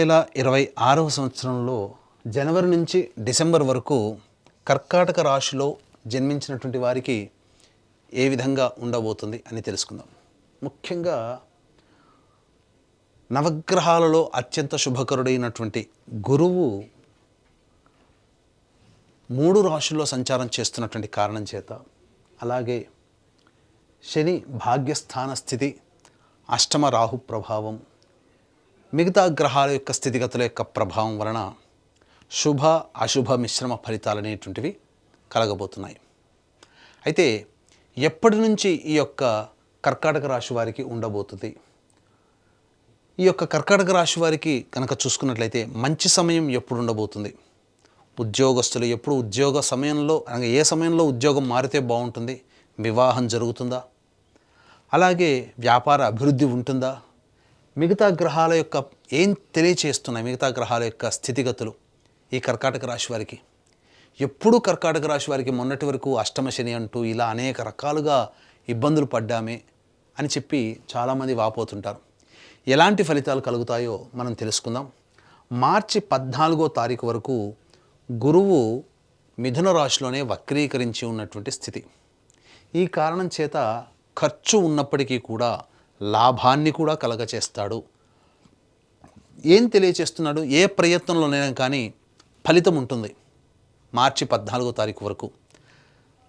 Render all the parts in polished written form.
2026వ సంవత్సరంలో జనవరి నుంచి డిసెంబర్ వరకు కర్కాటక రాశిలో జన్మించినటువంటి వారికి ఏ విధంగా ఉండబోతుంది అని తెలుసుకుందాం. ముఖ్యంగా నవగ్రహాలలో అత్యంత శుభకరుడైనటువంటి గురువు 3 రాశుల్లో సంచారం చేస్తున్నటువంటి కారణం చేత, అలాగే శని భాగ్యస్థాన స్థితి, అష్టమ రాహు ప్రభావం, మిగతా గ్రహాల యొక్క స్థితిగతుల యొక్క ప్రభావం వలన శుభ అశుభ మిశ్రమ ఫలితాలు అనేటువంటివి కలగబోతున్నాయి. అయితే ఎప్పటి నుంచి ఈ యొక్క కర్కాటక రాశి వారికి ఉండబోతుంది? ఈ యొక్క కర్కాటక రాశి వారికి కనుక చూసుకున్నట్లయితే మంచి సమయం ఎప్పుడు ఉండబోతుంది? ఉద్యోగస్తులు ఎప్పుడు ఉద్యోగ సమయంలో, అనగా ఏ సమయంలో ఉద్యోగం మారితే బాగుంటుంది? వివాహం జరుగుతుందా? అలాగే వ్యాపార అభివృద్ధి ఉంటుందా? మిగతా గ్రహాల యొక్క ఏం తెలియచేస్తున్నాయి? మిగతా గ్రహాల యొక్క స్థితిగతులు ఈ కర్కాటక రాశి వారికి. ఎప్పుడూ కర్కాటక రాశి వారికి మొన్నటి వరకు అష్టమ శని అంటూ ఇలా అనేక రకాలుగా ఇబ్బందులు పడ్డామే అని చెప్పి చాలామంది వాపోతుంటారు. ఎలాంటి ఫలితాలు కలుగుతాయో మనం తెలుసుకుందాం. మార్చి 14వ తారీఖు వరకు గురువు మిథున రాశిలోనే వక్రీకరించి ఉన్నటువంటి స్థితి. ఈ కారణం చేత ఖర్చు ఉన్నప్పటికీ కూడా లాభాన్ని కూడా కలగచేస్తాడు. ఏం తెలియచేస్తున్నాడు? ఏ ప్రయత్నంలోనైనా కానీ ఫలితం ఉంటుంది మార్చి 14వ తారీఖు వరకు.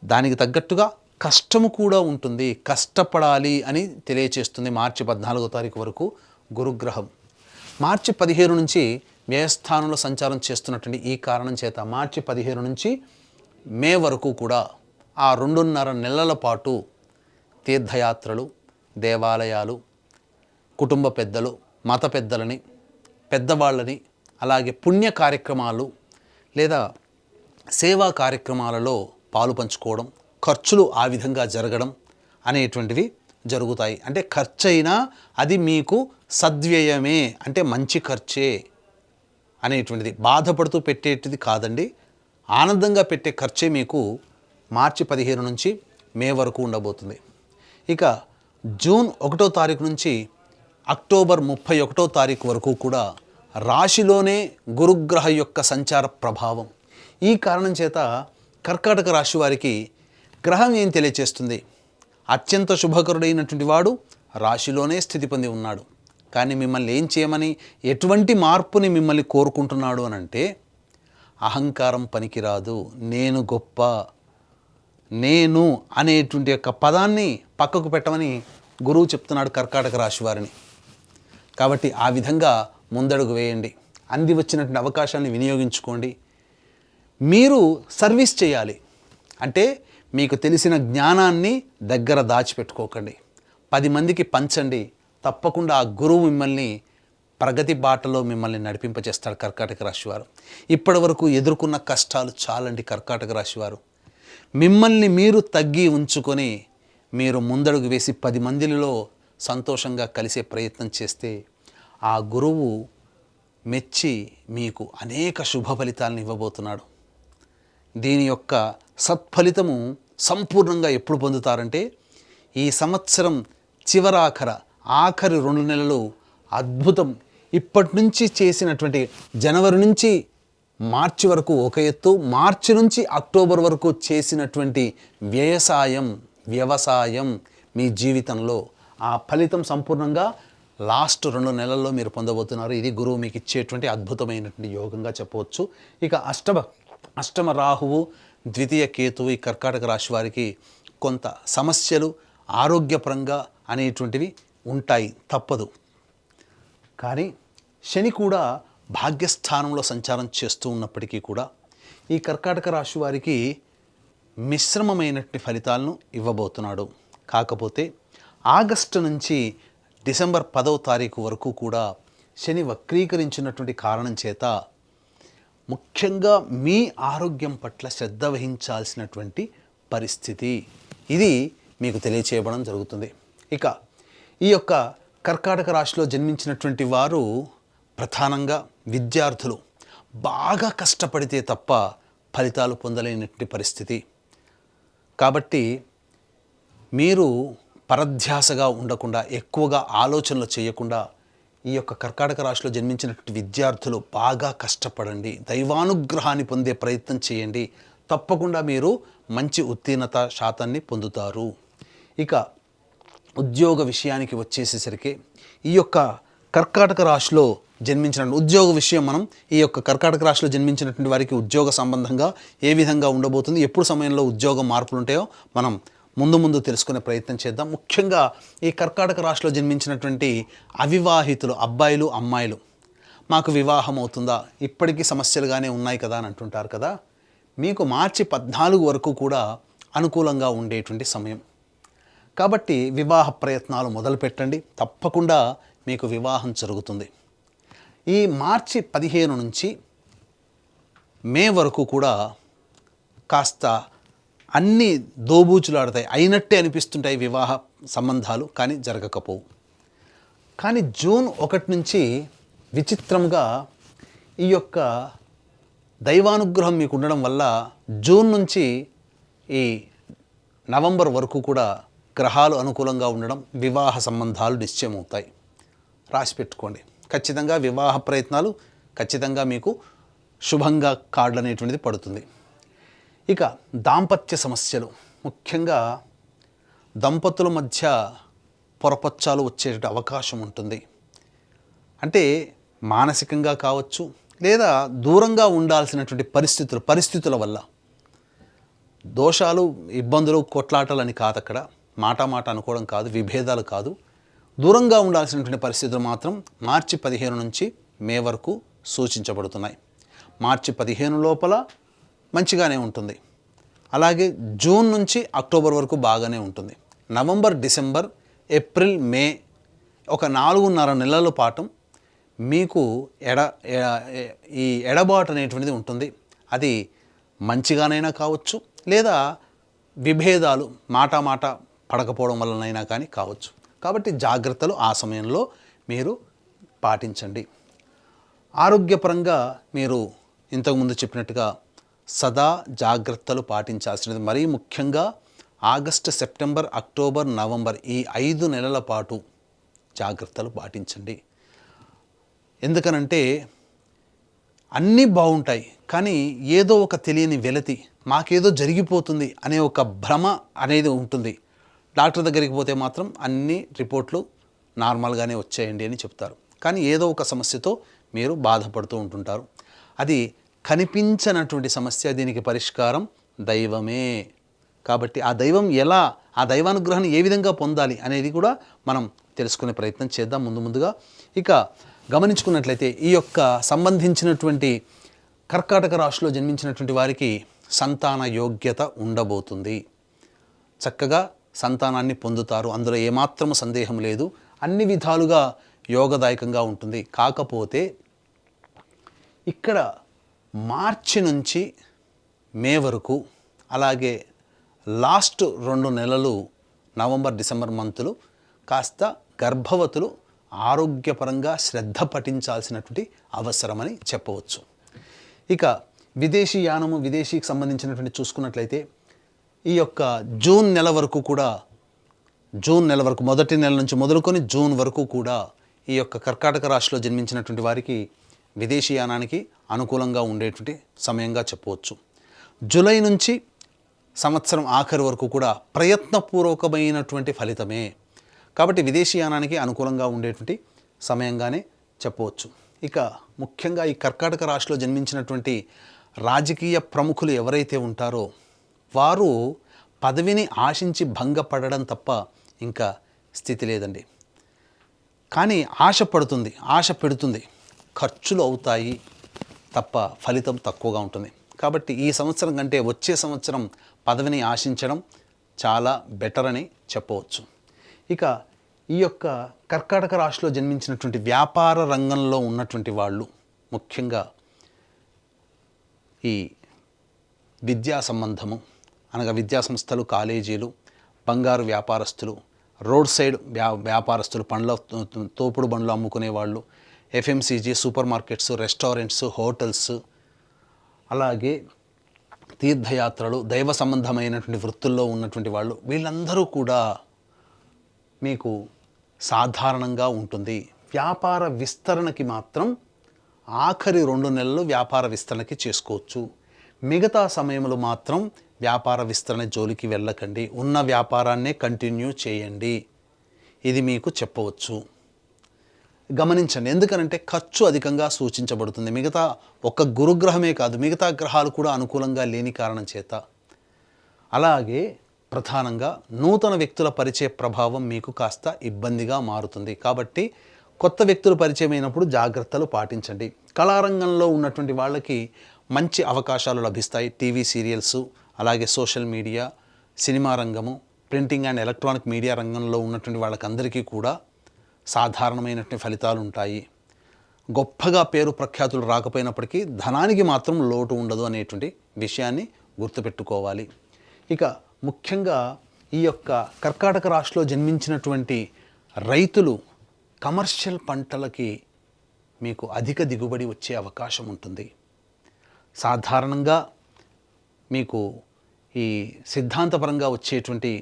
దానికి తగ్గట్టుగా కష్టము కూడా ఉంటుంది, కష్టపడాలి అని తెలియచేస్తుంది మార్చి 14వ తారీఖు వరకు గురుగ్రహం. మార్చి 15 నుంచి వ్యయస్థానంలో సంచారం చేస్తున్నటువంటి ఈ కారణం చేత మార్చి 15 నుంచి మే వరకు కూడా ఆ 2.5 నెలల పాటు తీర్థయాత్రలు, దేవాలయాలు, కుటుంబ పెద్దలు, మత పెద్దలని, పెద్దవాళ్ళని, అలాగే పుణ్య కార్యక్రమాలు లేదా సేవా కార్యక్రమాలలో పాలు పంచుకోవడం, ఖర్చులు ఆ విధంగా జరగడం అనేటువంటివి జరుగుతాయి. అంటే ఖర్చు అయినా అది మీకు సద్వ్యయమే, అంటే మంచి ఖర్చే అనేటువంటిది. బాధపడుతూ పెట్టేటిది కాదండి, ఆనందంగా పెట్టే ఖర్చే మీకు మార్చి 15 నుంచి మే వరకు ఉండబోతుంది. ఇక జూన్ 1వ తారీఖు నుంచి అక్టోబర్ 31వ తారీఖు వరకు కూడా రాశిలోనే గురుగ్రహ యొక్క సంచార ప్రభావం. ఈ కారణం చేత కర్కాటక రాశి వారికి గ్రహం ఏం తెలియచేస్తుంది? అత్యంత శుభకరుడైనటువంటి వాడు రాశిలోనే స్థితి పొంది ఉన్నాడు. కానీ మిమ్మల్ని ఏం చేయమని, ఎటువంటి మార్పుని మిమ్మల్ని కోరుకుంటున్నాడు అని అంటే, అహంకారం పనికిరాదు, నేను గొప్ప, నేను అనేటువంటి యొక్క పదాన్ని పక్కకు పెట్టమని గురువు చెప్తున్నాడు కర్కాటక రాశి వారిని. కాబట్టి ఆ విధంగా ముందడుగు వేయండి, అంది వచ్చినటువంటి అవకాశాన్ని వినియోగించుకోండి. మీరు సర్వీస్ చేయాలి అంటే మీకు తెలిసిన జ్ఞానాన్ని దగ్గర దాచిపెట్టుకోకండి, 10 మందికి పంచండి. తప్పకుండా ఆ గురువు మిమ్మల్ని ప్రగతి బాటలో మిమ్మల్ని నడిపింపచేస్తాడు కర్కాటక రాశి వారు. ఇప్పటి వరకు ఎదుర్కొన్న కష్టాలు చాలండి కర్కాటక రాశి వారు. మిమ్మల్ని మీరు తగ్గి ఉంచుకొని మీరు ముందడుగు వేసి 10 మందిలో సంతోషంగా కలిసే ప్రయత్నం చేస్తే ఆ గురువు మెచ్చి మీకు అనేక శుభ ఫలితాలను ఇవ్వబోతున్నాడు. దీని యొక్క సత్ఫలితము సంపూర్ణంగా ఎప్పుడు పొందుతారంటే, ఈ సంవత్సరం ఆఖరి 2 నెలలు అద్భుతం. ఇప్పటి నుంచి చేసినటువంటి జనవరి నుంచి మార్చి వరకు ఒక ఎత్తు, మార్చి నుంచి అక్టోబర్ వరకు చేసినటువంటి వ్యవసాయం మీ జీవితంలో ఆ ఫలితం సంపూర్ణంగా లాస్ట్ 2 నెలల్లో మీరు పొందబోతున్నారు. ఇది గురువు మీకు ఇచ్చేటువంటి అద్భుతమైనటువంటి యోగంగా చెప్పవచ్చు. ఇక అష్టమ రాహువు, ద్వితీయ కేతువు ఈ కర్కాటక రాశి వారికి కొంత సమస్యలు ఆరోగ్యపరంగా అనేటువంటివి ఉంటాయి, తప్పదు. కానీ శని కూడా భాగ్యస్థానంలో సంచారం చేస్తూ ఉన్నప్పటికీ కూడా ఈ కర్కాటక రాశి వారికి మిశ్రమమైనటువంటి ఫలితాలను ఇవ్వబోతున్నాడు. కాకపోతే ఆగస్టు నుంచి డిసెంబర్ 10వ తారీఖు వరకు కూడా శని వక్రీకరించినటువంటి కారణం చేత ముఖ్యంగా మీ ఆరోగ్యం పట్ల శ్రద్ధ వహించాల్సినటువంటి పరిస్థితి ఇది మీకు తెలియచేయబడం జరుగుతుంది. ఇక ఈ యొక్క కర్కాటక రాశిలో జన్మించినటువంటి వారు ప్రధానంగా విద్యార్థులు బాగా కష్టపడితే తప్ప ఫలితాలు పొందలేనటువంటి పరిస్థితి. కాబట్టి మీరు పరధ్యాసగా ఉండకుండా, ఎక్కువగా ఆలోచనలు చేయకుండా ఈ యొక్క కర్కాటక రాశిలో జన్మించినటువంటి విద్యార్థులు బాగా కష్టపడండి, దైవానుగ్రహాన్ని పొందే ప్రయత్నం చేయండి. తప్పకుండా మీరు మంచి ఉత్తీర్ణత శాతాన్ని పొందుతారు. ఇక ఉద్యోగ విషయానికి వచ్చేసేసరికి ఈ యొక్క కర్కాటక రాశిలో జన్మించిన ఉద్యోగ విషయం మనం ఈ యొక్క కర్కాటక రాశిలో జన్మించినటువంటి వారికి ఉద్యోగ సంబంధంగా ఏ విధంగా ఉండబోతుంది, ఎప్పుడు సమయంలో ఉద్యోగ మార్పులు ఉంటాయో మనం ముందు తెలుసుకునే ప్రయత్నం చేద్దాం. ముఖ్యంగా ఈ కర్కాటక రాశిలో జన్మించినటువంటి అవివాహితులు అబ్బాయిలు అమ్మాయిలు, మాకు వివాహం అవుతుందా, ఇప్పటికీ సమస్యలుగానే ఉన్నాయి కదా అని అంటుంటారు కదా, మీకు మార్చి 14 వరకు కూడా అనుకూలంగా ఉండేటువంటి సమయం. కాబట్టి వివాహ ప్రయత్నాలు మొదలు పెట్టండి, తప్పకుండా మీకు వివాహం జరుగుతుంది. ఈ మార్చి 15 నుంచి మే వరకు కూడా కాస్త అన్నీ దోబూచులాడతాయి, అయినట్టే అనిపిస్తుంటాయి వివాహ సంబంధాలు, కానీ జరగకపోవు. కానీ జూన్ 1 నుంచి విచిత్రంగా ఈ యొక్క దైవానుగ్రహం మీకు ఉండడం వల్ల జూన్ నుంచి ఈ నవంబర్ వరకు కూడా గ్రహాలు అనుకూలంగా ఉండడం, వివాహ సంబంధాలు నిశ్చయమవుతాయి. రాసి పెట్టుకోండి. ఖచ్చితంగా వివాహ ప్రయత్నాలు ఖచ్చితంగా మీకు శుభంగా కార్డులు అనేటువంటిది పడుతుంది. ఇక దాంపత్య సమస్యలు, ముఖ్యంగా దంపతుల మధ్య పొరపచ్చాలు వచ్చే అవకాశం ఉంటుంది. అంటే మానసికంగా కావచ్చు, లేదా దూరంగా ఉండాల్సినటువంటి పరిస్థితుల వల్ల దోషాలు, ఇబ్బందులు, కొట్లాటలని కాదు, అక్కడ మాట అనుకోవడం కాదు, విభేదాలు కాదు, దూరంగా ఉండాల్సినటువంటి పరిస్థితులు మాత్రం మార్చి 15 నుంచి మే వరకు సూచించబడుతున్నాయి. మార్చి 15 లోపల మంచిగానే ఉంటుంది. అలాగే జూన్ నుంచి అక్టోబర్ వరకు బాగానే ఉంటుంది. నవంబర్, డిసెంబర్, ఏప్రిల్, మే ఒక 4.5 నెలల పాటు మీకు ఈ ఎడబాటు అనేటువంటిది ఉంటుంది. అది మంచిగానైనా కావచ్చు, లేదా విభేదాలు మాట పడకపోవడం వలనైనా కానీ కావచ్చు. కాబట్టి జాగ్రత్తలు ఆ సమయంలో మీరు పాటించండి. ఆరోగ్యపరంగా మీరు ఇంతకుముందు చెప్పినట్టుగా సదా జాగ్రత్తలు పాటించాల్సినది. మరీ ముఖ్యంగా ఆగస్టు, సెప్టెంబర్, అక్టోబర్, నవంబర్ ఈ 5 నెలల పాటు జాగ్రత్తలు పాటించండి. ఎందుకనంటే అన్నీ బాగుంటాయి, కానీ ఏదో ఒక తెలియని వెలతి, మాకేదో జరిగిపోతుంది అనే ఒక భ్రమ అనేది ఉంటుంది. డాక్టర్ దగ్గరికి పోతే మాత్రం అన్ని రిపోర్ట్లు నార్మల్గానే వచ్చేయండి అని చెప్తారు, కానీ ఏదో ఒక సమస్యతో మీరు బాధపడుతూ ఉంటుంటారు. అది కనిపించనటువంటి సమస్య, దీనికి పరిష్కారం దైవమే. కాబట్టి ఆ దైవం ఎలా, ఆ దైవానుగ్రహాన్ని ఏ విధంగా పొందాలి అనేది కూడా మనం తెలుసుకునే ప్రయత్నం చేద్దాం ముందుగా. ఇక గమనించుకున్నట్లయితే ఈ యొక్క సంబంధించినటువంటి కర్కాటక రాశిలో జన్మించినటువంటి వారికి సంతాన యోగ్యత ఉండబోతుంది. చక్కగా సంతానాన్ని పొందుతారు, అందులో ఏమాత్రము సందేహం లేదు. అన్ని విధాలుగా యోగదాయకంగా ఉంటుంది. కాకపోతే ఇక్కడ మార్చి నుంచి మే వరకు, అలాగే లాస్ట్ 2 నెలలు నవంబర్, డిసెంబర్ మంతులు కాస్త గర్భవతులు ఆరోగ్యపరంగా శ్రద్ధ పఠించాల్సినటువంటి అవసరమని చెప్పవచ్చు. ఇక విదేశీ యానము, విదేశీకి సంబంధించినటువంటి చూసుకున్నట్లయితే ఈ యొక్క జూన్ నెల వరకు కూడా, జూన్ నెల వరకు మొదటి నెల నుంచి మొదలుకొని జూన్ వరకు కూడా ఈ యొక్క కర్కాటక రాశిలో జన్మించినటువంటి వారికి విదేశీయానానికి అనుకూలంగా ఉండేటువంటి సమయంగా చెప్పవచ్చు. జూలై నుంచి సంవత్సరం ఆఖరి వరకు కూడా ప్రయత్నపూర్వకమైనటువంటి ఫలితమే. కాబట్టి విదేశీయానానికి అనుకూలంగా ఉండేటువంటి సమయంగానే చెప్పవచ్చు. ఇక ముఖ్యంగా ఈ కర్కాటక రాశిలో జన్మించినటువంటి రాజకీయ ప్రముఖులు ఎవరైతే ఉంటారో వారు పదవిని ఆశించి భంగపడడం తప్ప ఇంకా స్థితి లేదండి. కానీ ఆశ పెడుతుంది, ఖర్చులు అవుతాయి తప్ప ఫలితం తక్కువగా ఉంటుంది. కాబట్టి ఈ సంవత్సరం కంటే వచ్చే సంవత్సరం పదవిని ఆశించడం చాలా బెటర్ అని చెప్పవచ్చు. ఇక ఈ యొక్క కర్కాటక రాశిలో జన్మించినటువంటి వ్యాపార రంగంలో ఉన్నటువంటి వాళ్ళు, ముఖ్యంగా ఈ విద్యా సంబంధము అనగా విద్యా సంస్థలు, కాలేజీలు, బంగారు వ్యాపారస్తులు, రోడ్ సైడ్ వ్యాపారస్తులు, తోపుడు బండ్లు అమ్ముకునే వాళ్ళు, FMCG, super markets, restaurants, hotels, అలాగే తీర్థయాత్రలు, దైవ సంబంధమైనటువంటి వృత్తుల్లో ఉన్నటువంటి వాళ్ళు, వీళ్ళందరూ కూడా మీకు సాధారణంగా ఉంటుంది. వ్యాపార విస్తరణకి మాత్రం ఆఖరి 2 నెలలు వ్యాపార విస్తరణకి చేసుకోవచ్చు. మిగతా సమయంలో మాత్రం వ్యాపార విస్తరణ జోలికి వెళ్ళకండి. ఉన్న వ్యాపారాన్నే కంటిన్యూ చేయండి. ఇది మీకు చెప్పవచ్చు. గమనించండి, ఎందుకనంటే ఖర్చు అధికంగా సూచించబడుతుంది. మిగతా ఒక్క గురుగ్రహమే కాదు, మిగతా గ్రహాలు కూడా అనుకూలంగా లేని కారణం చేత. అలాగే ప్రధానంగా నూతన వ్యక్తుల పరిచయ ప్రభావం మీకు కాస్త ఇబ్బందిగా మారుతుంది. కాబట్టి కొత్త వ్యక్తులు పరిచయం అయినప్పుడు జాగ్రత్తలు పాటించండి. కళారంగంలో ఉన్నటువంటి వాళ్ళకి మంచి అవకాశాలు లభిస్తాయి. టీవీ సీరియల్స్, అలాగే సోషల్ మీడియా, సినిమా రంగము, ప్రింటింగ్ అండ్ ఎలక్ట్రానిక్ మీడియా రంగంలో ఉన్నటువంటి వాళ్ళకందరికీ కూడా సాధారణమైనటువంటి ఫలితాలు ఉంటాయి. గొప్పగా పేరు ప్రఖ్యాతులు రాకపోయినప్పటికీ ధనానికి మాత్రం లోటు ఉండదు అనేటువంటి విషయాన్ని గుర్తుపెట్టుకోవాలి. ఇక ముఖ్యంగా ఈ యొక్క కర్కాటక రాశిలో జన్మించినటువంటి రైతులు కమర్షియల్ పంటలకి మీకు అధిక దిగుబడి వచ్చే అవకాశం ఉంటుంది. సాధారణంగా మీకు ఈ సిద్ధాంతపరంగా వచ్చేటువంటి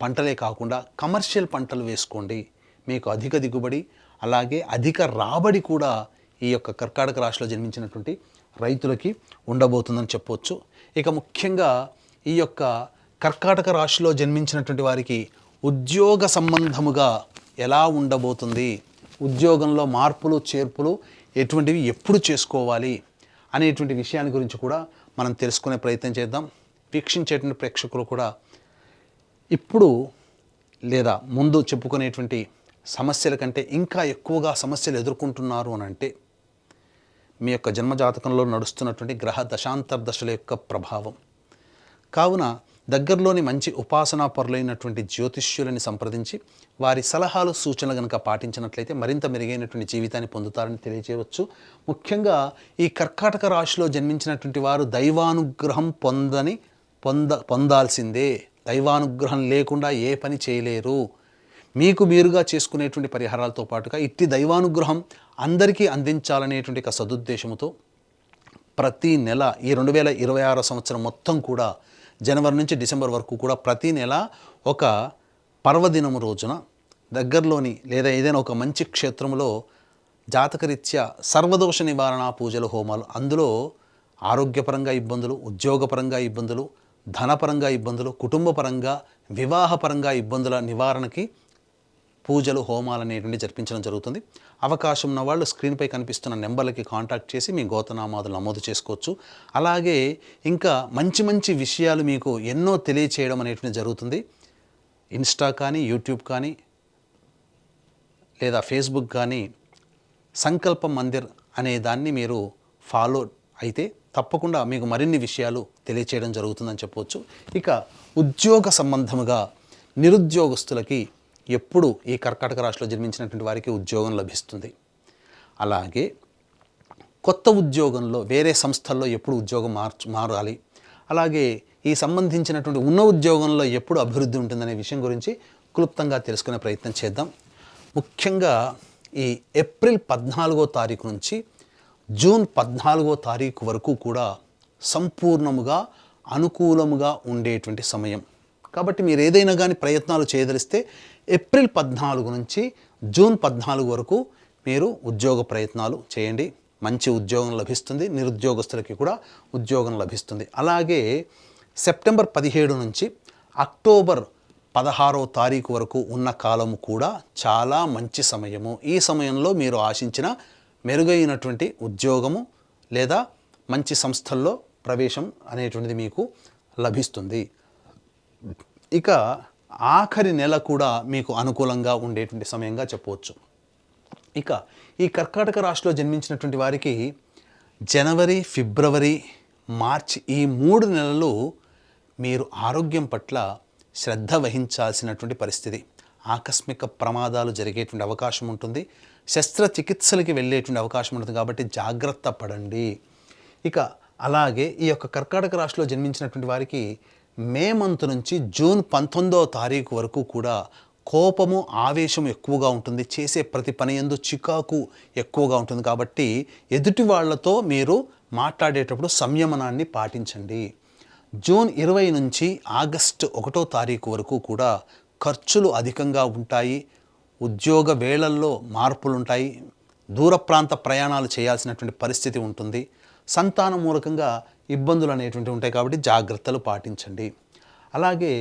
పంటలే కాకుండా కమర్షియల్ పంటలు వేసుకోండి. మీకు అధిక దిగుబడి, అలాగే అధిక రాబడి కూడా ఈ యొక్క కర్కాటక రాశిలో జన్మించినటువంటి రైతులకి ఉండబోతుందని చెప్పవచ్చు. ఇక ముఖ్యంగా ఈ యొక్క కర్కాటక రాశిలో జన్మించినటువంటి వారికి ఉద్యోగ సంబంధముగా ఎలా ఉండబోతుంది, ఉద్యోగంలో మార్పులు చేర్పులు ఎటువంటివి ఎప్పుడు చేసుకోవాలి అనేటువంటి విషయాన్ని గురించి కూడా మనం తెలుసుకునే ప్రయత్నం చేద్దాం. వీక్షించేటువంటి ప్రేక్షకులు కూడా ఇప్పుడు లేదా ముందు చెప్పుకునేటువంటి సమస్యల కంటే ఇంకా ఎక్కువగా సమస్యలు ఎదుర్కొంటున్నారు అని అంటే మీ యొక్క జన్మజాతకంలో నడుస్తున్నటువంటి గ్రహ దశాంతర్దశల యొక్క ప్రభావం. కావున దగ్గరలోని మంచి ఉపాసనా పరులైనటువంటి జ్యోతిష్యులని సంప్రదించి వారి సలహాలు సూచనలు కనుక పాటించినట్లయితే మరింత మెరుగైనటువంటి జీవితాన్ని పొందుతారని తెలియజేయవచ్చు. ముఖ్యంగా ఈ కర్కాటక రాశిలో జన్మించినటువంటి వారు దైవానుగ్రహం పొందాల్సిందే. దైవానుగ్రహం లేకుండా ఏ పని చేయలేరు. మీకు మీరుగా చేసుకునేటువంటి పరిహారాలతో పాటుగా ఇట్టి దైవానుగ్రహం అందరికీ అందించాలనేటువంటి ఒక సదుద్దేశంతో ప్రతి నెల ఈ 2026 సంవత్సరం మొత్తం కూడా జనవరి నుంచి డిసెంబర్ వరకు కూడా ప్రతి నెల ఒక పర్వదినము రోజున దగ్గరలోని లేదా ఏదైనా ఒక మంచి క్షేత్రంలో జాతకరీత్యా సర్వదోష నివారణ పూజలు, హోమాలు, అందులో ఆరోగ్యపరంగా ఇబ్బందులు, ఉద్యోగపరంగా ఇబ్బందులు, ధనపరంగా ఇబ్బందులు, కుటుంబపరంగా, వివాహపరంగా ఇబ్బందుల నివారణకి పూజలు, హోమాలు అనేటువంటి జరిపించడం జరుగుతుంది. అవకాశం ఉన్న వాళ్ళు స్క్రీన్పై కనిపిస్తున్న నెంబర్లకి కాంటాక్ట్ చేసి మీ గోతనామాదులు నమోదు చేసుకోవచ్చు. అలాగే ఇంకా మంచి మంచి విషయాలు మీకు ఎన్నో తెలియచేయడం అనేటువంటి జరుగుతుంది. ఇన్స్టా కానీ, యూట్యూబ్ కానీ, లేదా ఫేస్బుక్ కానీ సంకల్ప మందిర్ అనే దాన్ని మీరు ఫాలో అయితే తప్పకుండా మీకు మరిన్ని విషయాలు తెలియచేయడం జరుగుతుందని చెప్పవచ్చు. ఇక ఉద్యోగ సంబంధముగా నిరుద్యోగస్తులకి ఎప్పుడు ఈ కర్కాటక రాశిలో జన్మించినటువంటి వారికి ఉద్యోగం లభిస్తుంది. అలాగే కొత్త ఉద్యోగంలో వేరే సంస్థల్లో ఎప్పుడు ఉద్యోగం మారాలి, అలాగే ఈ సంబంధించినటువంటి ఉన్న ఉద్యోగంలో ఎప్పుడు అభివృద్ధి ఉంటుందనే విషయం గురించి క్లుప్తంగా తెలుసుకునే ప్రయత్నం చేద్దాం. ముఖ్యంగా ఈ ఏప్రిల్ 14వ తారీఖు నుంచి జూన్ 14వ తారీఖు వరకు కూడా సంపూర్ణముగా అనుకూలముగా ఉండేటువంటి సమయం. కాబట్టి మీరు ఏదైనా కానీ ప్రయత్నాలు చేయదలిస్తే ఏప్రిల్ 14 నుంచి జూన్ 14 వరకు మీరు ఉద్యోగ ప్రయత్నాలు చేయండి. మంచి ఉద్యోగం లభిస్తుంది. నిరుద్యోగస్తులకి కూడా ఉద్యోగం లభిస్తుంది. అలాగే సెప్టెంబర్ 17 నుంచి అక్టోబర్ 16వ తారీఖు వరకు ఉన్న కాలము కూడా చాలా మంచి సమయము. ఈ సమయంలో మీరు ఆశించిన మెరుగైనటువంటి ఉద్యోగము లేదా మంచి సంస్థల్లో ప్రవేశం అనేటువంటిది మీకు లభిస్తుంది. ఇక ఆఖరి నెల కూడా మీకు అనుకూలంగా ఉండేటువంటి సమయంగా చెప్పవచ్చు. ఇక ఈ కర్కాటక రాశిలో జన్మించినటువంటి వారికి జనవరి, ఫిబ్రవరి, మార్చి ఈ 3 నెలలు మీరు ఆరోగ్యం పట్ల శ్రద్ధ వహించాల్సినటువంటి పరిస్థితి. ఆకస్మిక ప్రమాదాలు జరిగేటువంటి అవకాశం ఉంటుంది. శస్త్రచికిత్సలకి వెళ్ళేటువంటి అవకాశం ఉంటుంది. కాబట్టి జాగ్రత్త పడండి. ఇక అలాగే ఈ యొక్క కర్కాటక రాశిలో జన్మించినటువంటి వారికి మే మంత్ నుంచి జూన్ 19వ తారీఖు వరకు కూడా కోపము, ఆవేశం ఎక్కువగా ఉంటుంది. చేసే ప్రతి పని యందు చికాకు ఎక్కువగా ఉంటుంది. కాబట్టి ఎదుటి వాళ్లతో మీరు మాట్లాడేటప్పుడు సంయమనాన్ని పాటించండి. జూన్ 20 నుంచి ఆగస్టు 1వ తారీఖు వరకు కూడా ఖర్చులు అధికంగా ఉంటాయి. ఉద్యోగ వేళల్లో మార్పులుంటాయి. దూర ప్రాంత ప్రయాణాలు చేయాల్సినటువంటి పరిస్థితి ఉంటుంది. సంతాన మూలకంగా ఇబ్బందులు అనేటువంటివి ఉంటాయి కాబట్టి జాగ్రత్తలు పాటించండి. అలాగే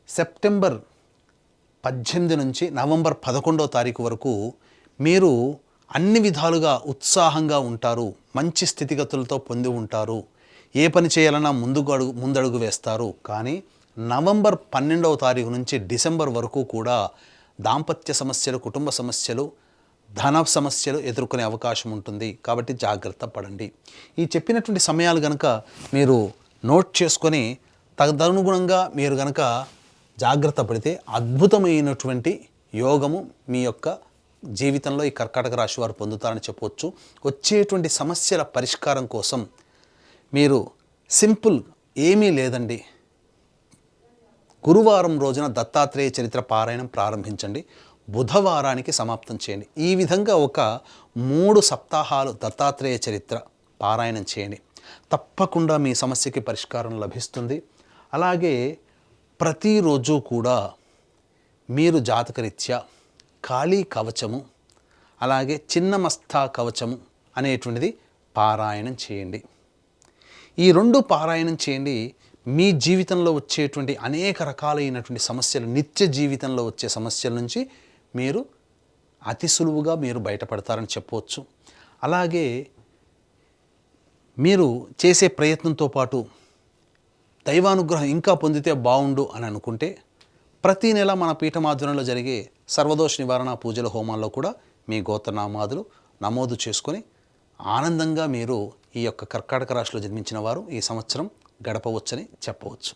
సెప్టెంబర్ 18 నుంచి నవంబర్ 11వ తారీఖు వరకు మీరు అన్ని విధాలుగా ఉత్సాహంగా ఉంటారు. మంచి స్థితిగతులతో పొంది ఉంటారు. ఏ పని చేయాలన్నా ముందడుగు వేస్తారు. కానీ నవంబర్ 12వ తారీఖు నుంచి డిసెంబర్ వరకు కూడా దాంపత్య సమస్యలు, కుటుంబ సమస్యలు, ధన సమస్యలు ఎదుర్కొనే అవకాశం ఉంటుంది. కాబట్టి జాగ్రత్త పడండి. ఈ చెప్పినటువంటి సమయాలు కనుక మీరు నోట్ చేసుకొని తదనుగుణంగా మీరు కనుక జాగ్రత్త పడితే అద్భుతమైనటువంటి యోగము మీ యొక్క జీవితంలో ఈ కర్కాటక రాశి వారు పొందుతారని చెప్పవచ్చు. వచ్చేటువంటి సమస్యల పరిష్కారం కోసం మీరు సింపుల్ ఏమీ లేదండి, గురువారం రోజున దత్తాత్రేయ చరిత్ర పారాయణం ప్రారంభించండి. బుధవారానికి సమాప్తం చేయండి. ఈ విధంగా ఒక 3 సప్తాహాలు దత్తాత్రేయ చరిత్ర పారాయణం చేయండి. తప్పకుండా మీ సమస్యకి పరిష్కారం లభిస్తుంది. అలాగే ప్రతిరోజు కూడా మీరు జాతకరీత్యా కాళీ కవచము, అలాగే చిన్నమస్తా కవచము అనేటువంటిది పారాయణం చేయండి. ఈ 2 పారాయణం చేయండి. మీ జీవితంలో వచ్చేటువంటి అనేక రకాలైనటువంటి సమస్యలు, నిత్య జీవితంలో వచ్చే సమస్యల నుంచి మీరు అతి సులువుగా మీరు బయటపడతారని చెప్పవచ్చు. అలాగే మీరు చేసే ప్రయత్నంతో పాటు దైవానుగ్రహం ఇంకా పొందితే బాగుండు అని అనుకుంటే ప్రతీ నెల మన పీఠమాధ్వర్యంలో జరిగే సర్వదోష నివారణ పూజల హోమాల్లో కూడా మీ గోత్రనామాదులు నమోదు చేసుకొని ఆనందంగా మీరు ఈ యొక్క కర్కాటక రాశిలో జన్మించిన వారు ఈ సంవత్సరం గడపవచ్చని చెప్పవచ్చు.